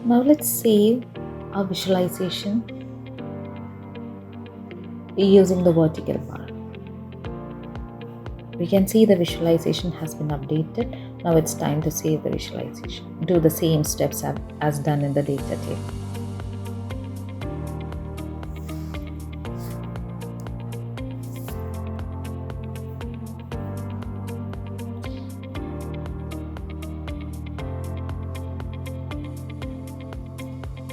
Now let's save our visualization using the vertical bar. We can see the visualization has been updated. Now it's time to save the visualization. Do the same steps as done in the data table.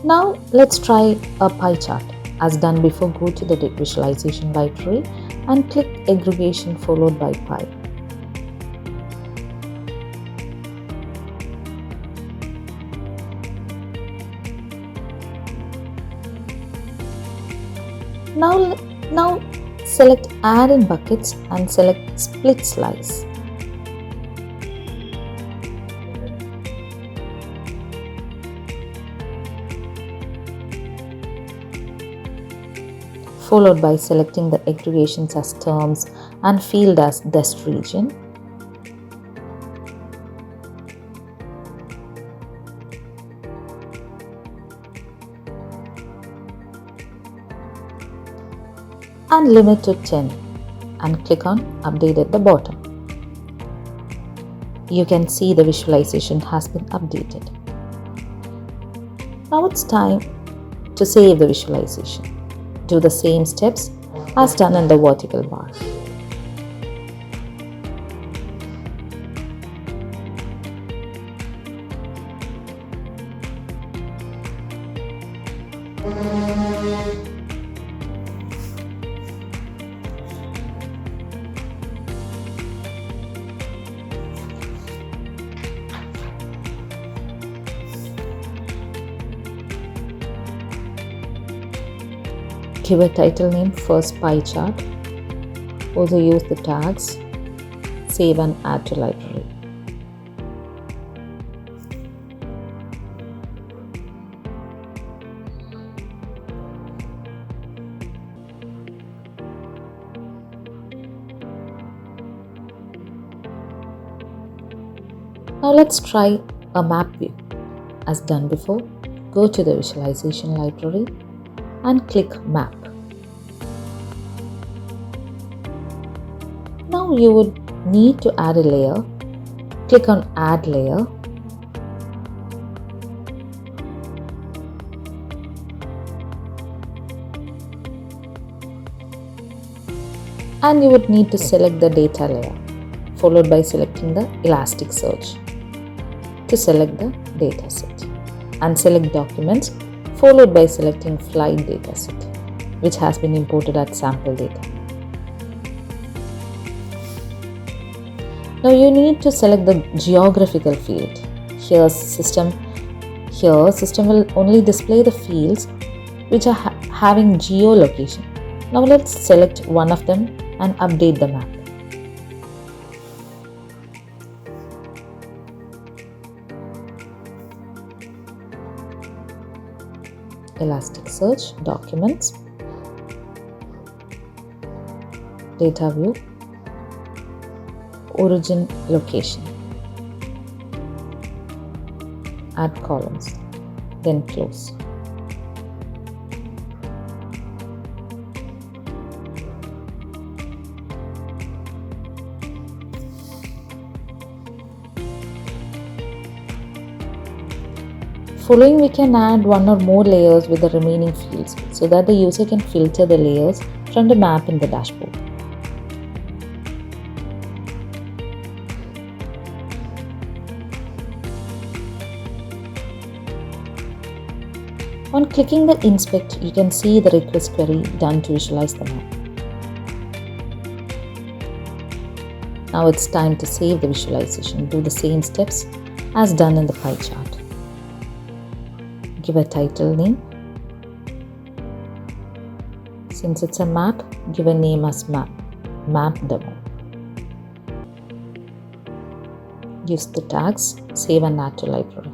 Now let's try a pie chart. As done before, go to the visualization library and click aggregation followed by pie. Now select add in buckets and select split slice. Followed by selecting the aggregations as terms and field as dest region. And limit to 10 and click on update at the bottom. You can see the visualization has been updated. Now it's time to save the visualization. Do the same steps as done in the vertical bar. Give a title name first pie chart. Also use the tags save and add to library. Now let's try a map view. As done before, go to the visualization library and click map. Now you would need to add a layer. Click on add layer. And you would need to select the data layer, followed by selecting the Elasticsearch to select the dataset, and select documents, followed by selecting flight dataset, which has been imported as sample data. Now you need to select the geographical field. Here system will only display the fields which are having geolocation. Now let's select one of them and update the map. Elasticsearch, documents, data view, origin location, add columns, then close. Following, we can add one or more layers with the remaining fields so that the user can filter the layers from the map in the dashboard. On clicking the inspect, you can see the request query done to visualize the map. Now it's time to save the visualization. Do the same steps as done in the pie chart. Give a title name. Since it's a map, give a name as map demo. Use the tags save and add to library.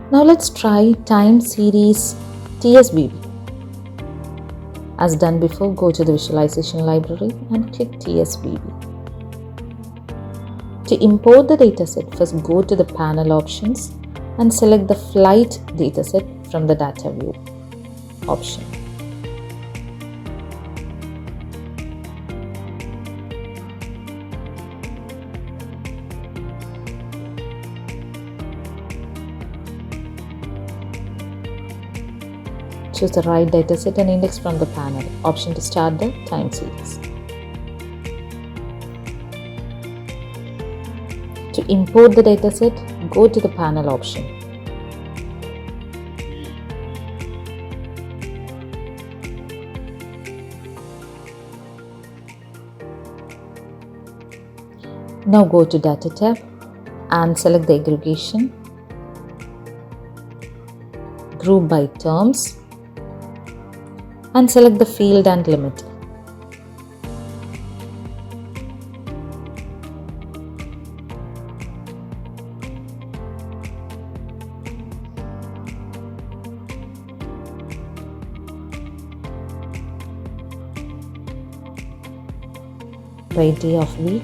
Now let's try time series TSVB. As done before, go to the visualization library and click TSVB. To import the dataset, first go to the panel options and select the flight dataset from the data view option. Choose the right dataset and index from the panel option to start the time series. To import the dataset, go to the panel option. Now go to Data tab and select the aggregation, group by terms, and select the field and limit. By day of week,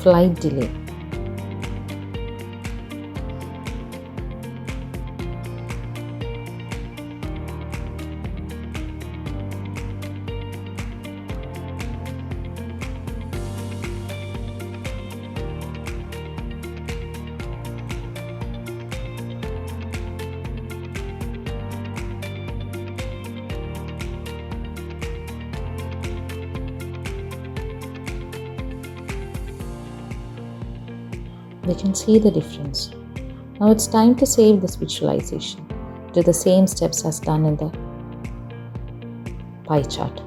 flight delay. We can see the difference. Now it's time to save this visualization. Do the same steps as done in the pie chart.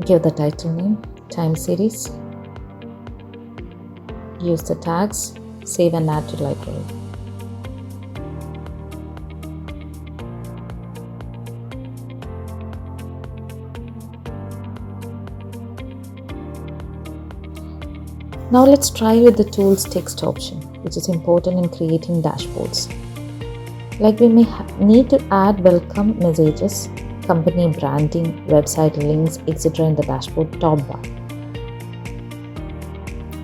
Give the title name, time series. Use the tags, save and add to library. Now let's try with the tools text option, which is important in creating dashboards. Like we may need to add welcome messages, company branding, website links, etc. in the dashboard top bar.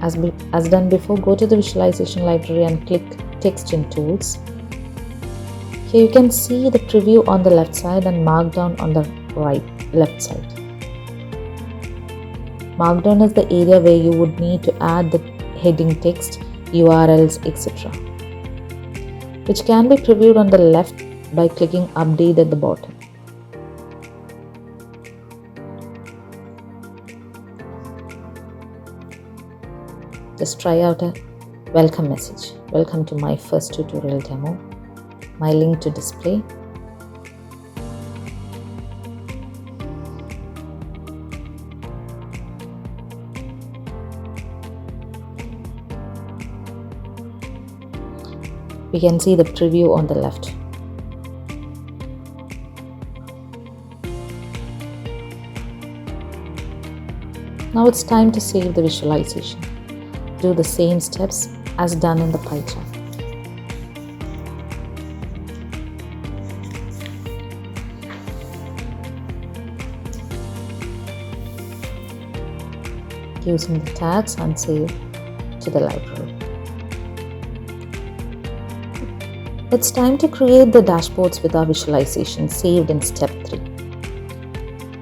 As done before, go to the visualization library and click text in tools. Here you can see the preview on the left side and markdown on the left side. Markdown is the area where you would need to add the heading text, URLs, etc., which can be previewed on the left by clicking Update at the bottom. Just try out a welcome message. Welcome to my first tutorial demo. My link to display. We can see the preview on the left. Now it's time to save the visualization. Do the same steps as done in the pie chart. Using the tags and save to the library. It's time to create the dashboards with our visualization saved in step 3.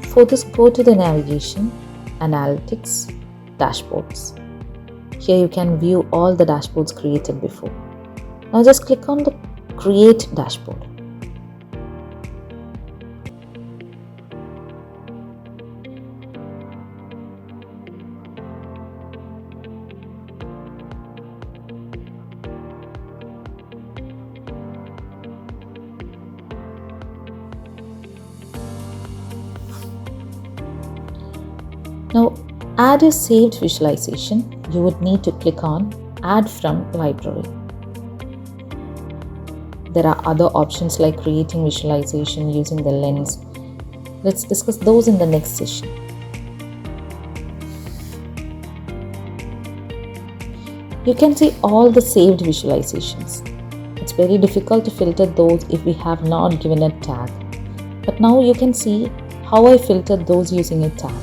For this, go to the navigation, analytics, dashboards. Here you can view all the dashboards created before. Now just click on the create dashboard. Now, add your saved visualization. You would need to click on Add from Library. There are other options like creating visualization using the lens. Let's discuss those in the next session. You can see all the saved visualizations. It's very difficult to filter those if we have not given a tag. But now you can see how I filtered those using a tag.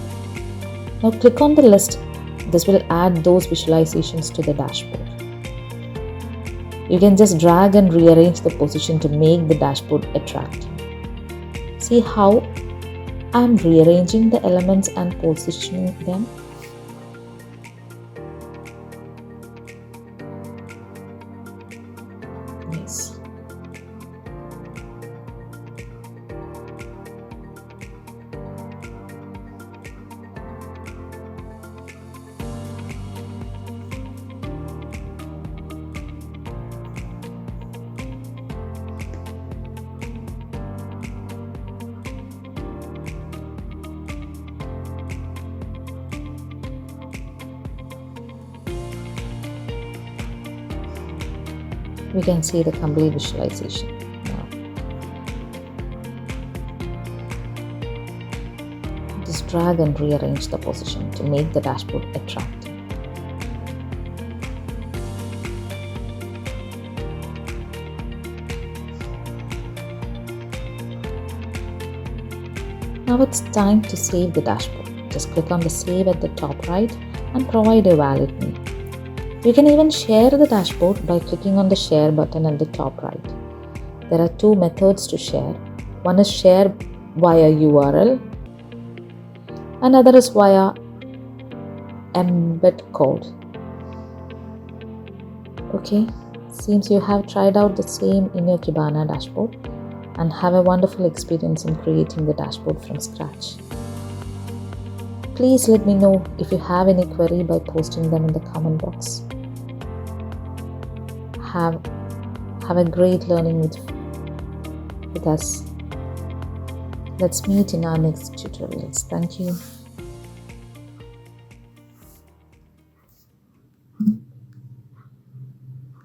Now click on the list. This will add those visualizations to the dashboard. You can just drag and rearrange the position to make the dashboard attractive. See how I'm rearranging the elements and positioning them. Yes. We can see the complete visualization now. Just drag and rearrange the position to make the dashboard attractive. Now it's time to save the dashboard. Just click on the save at the top right and provide a valid name. You can even share the dashboard by clicking on the share button at the top right. There are two methods to share. One is share via URL, another is via embed code. Okay, seems you have tried out the same in your Kibana dashboard and have a wonderful experience in creating the dashboard from scratch. Please let me know if you have any query by posting them in the comment box. Have a great learning with us. Let's meet in our next tutorials. Thank you.